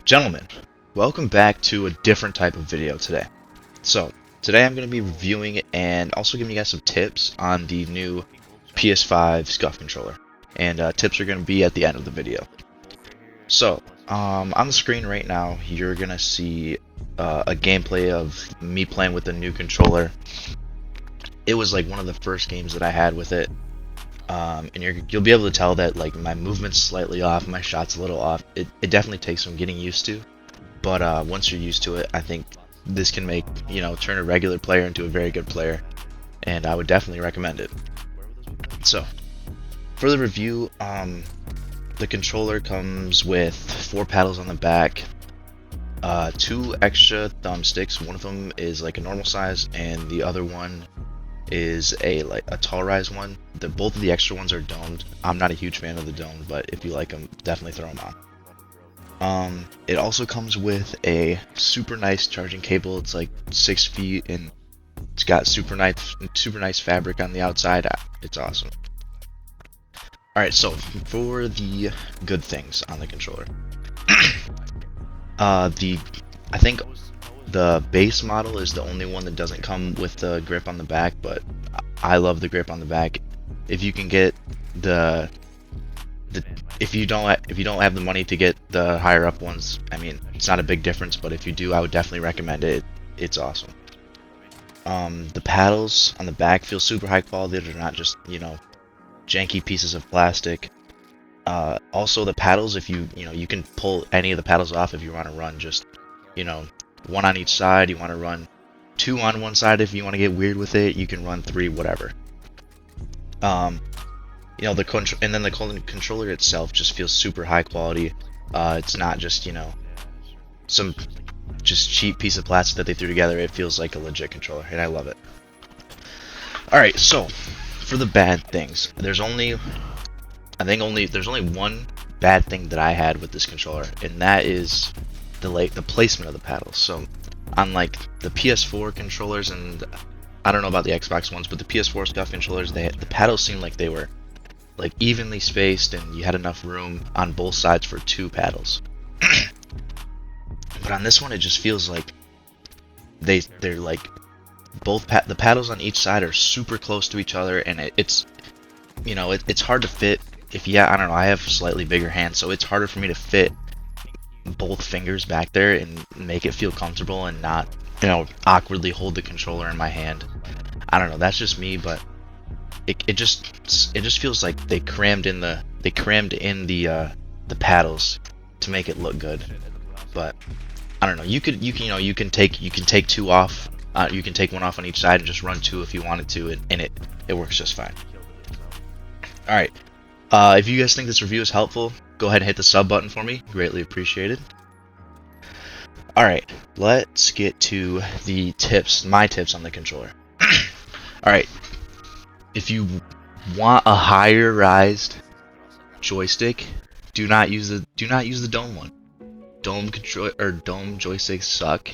Gentlemen, welcome back to a different type of video today. So, today I'm going to be reviewing and also giving you guys some tips on the new PS5 SCUF controller. And tips are going to be at the end of the video. So, on the screen right now, you're going to see a gameplay of me playing with the new controller. It was like one of the first games that I had with it. And you'll be able to tell that like my movement's slightly off, my shot's a little off. It definitely takes some getting used to, but once you're used to it, I think this can make, turn a regular player into a very good player, and I would definitely recommend it. So, for the review, the controller comes with 4 paddles on the back, 2 extra thumbsticks. One of them is like a normal size, and the other one is a tall rise one. Both of the extra ones are domed. I'm not a huge fan of the domed, but if you like them, definitely throw them on. It also comes with a super nice charging cable. It's like 6 feet and it's got super nice fabric on the outside. It's awesome. Alright, so for the good things on the controller. I think the base model is the only one that doesn't come with the grip on the back, but I love the grip on the back. If you can get if you don't have the money to get the higher up ones, I mean, it's not a big difference, but if you do, I would definitely recommend it. It's awesome. The paddles on the back feel super high quality. They're not just, janky pieces of plastic. Also the paddles, if you can pull any of the paddles off if you want to run just, 1 on each side. You want to run 2 on one side if you want to get weird with it. You can run 3, whatever. And then the controller itself just feels super high quality. It's not just some just cheap piece of plastic that they threw together. It feels like a legit controller, and I love it. All right, so for the bad things, there's only one bad thing that I had with this controller, and that is the placement of the paddles. So on like the PS4 controllers, and I don't know about the Xbox ones, but the PS4 SCUF controllers, the paddles seemed like they were like evenly spaced and you had enough room on both sides for 2 paddles. But on this one, it just feels like they're like the paddles on each side are super close to each other, and it's hard to fit. I don't know, I have slightly bigger hands, so it's harder for me to fit both fingers back there and make it feel comfortable and not awkwardly hold the controller in my hand. I don't know, that's just me, but it just feels like they crammed in the paddles to make it look good. But I don't know, you can take 2 off. You can take 1 off on each side and just run 2 if you wanted to, and it works just fine. All right. If you guys think this review is helpful, go ahead and hit the sub button for me. Greatly appreciated. Alright, let's get to the tips, my tips on the controller. Alright, if you want a higher rised joystick, do not use the dome one. Dome joysticks suck.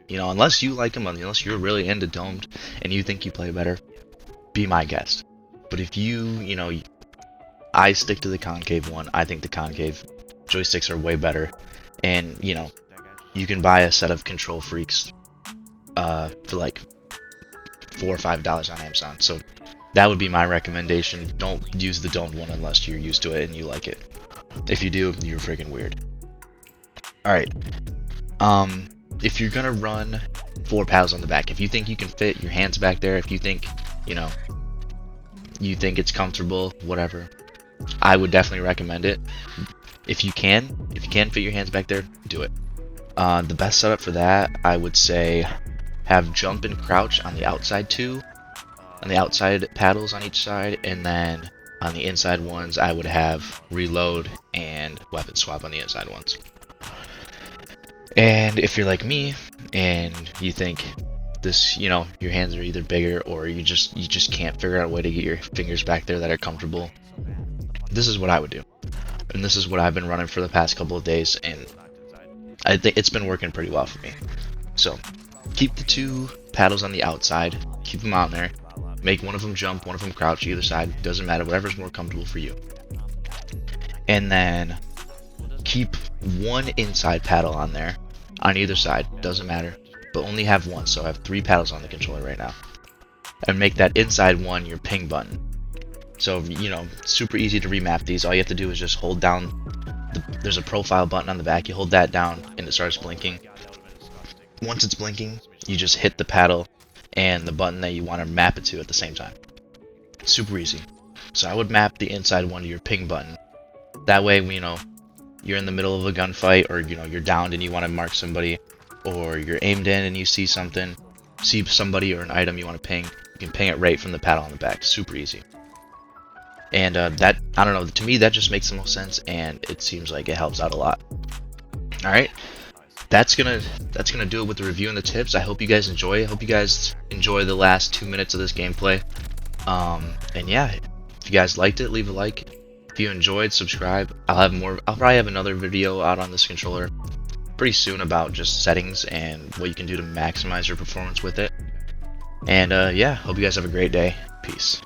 Unless you like them, unless you're really into domed and you think you play better, be my guest. But if I stick to the concave one. I think the concave joysticks are way better, and you can buy a set of Control Freaks for like $4 or $5 on Amazon. So that would be my recommendation. Don't use the domed one unless you're used to it and you like it. If you do, you're freaking weird. All right. If you're gonna run 4 paddles on the back, if you think you can fit your hands back there, if you think you think it's comfortable, whatever, I would definitely recommend it. If you can fit your hands back there, do it. The best setup for that, I would say, have jump and crouch on the outside 2, on the outside paddles on each side, and then on the inside ones, I would have reload and weapon swap on the inside ones. And if you're like me and you think this, your hands are either bigger or you just can't figure out a way to get your fingers back there that are comfortable, this is what I would do, and this is what I've been running for the past couple of days, and I think it's been working pretty well for me. So keep the 2 paddles on the outside, keep them on there, make one of them jump, one of them crouch either side, doesn't matter, whatever's more comfortable for you. And then keep one inside paddle on there, on either side, doesn't matter, but only have one, so I have 3 paddles on the controller right now. And make that inside one your ping button. So, you know, super easy to remap these. All you have to do is just hold down, there's a profile button on the back, you hold that down and it starts blinking. Once it's blinking, you just hit the paddle and the button that you want to map it to at the same time. Super easy. So I would map the inside one to your ping button. That way, you know, you're in the middle of a gunfight, or you know, you're downed and you want to mark somebody, or you're aimed in and you see somebody or an item you want to ping, you can ping it right from the paddle on the back. Super easy. And that, I don't know, to me that just makes the most sense, and it seems like it helps out a lot. Alright, that's gonna do it with the review and the tips. I hope you guys enjoy. I hope you guys enjoy the last 2 minutes of this gameplay. And yeah, if you guys liked it, leave a like. If you enjoyed, subscribe. I'll probably have another video out on this controller pretty soon about just settings and what you can do to maximize your performance with it. And yeah, hope you guys have a great day. Peace.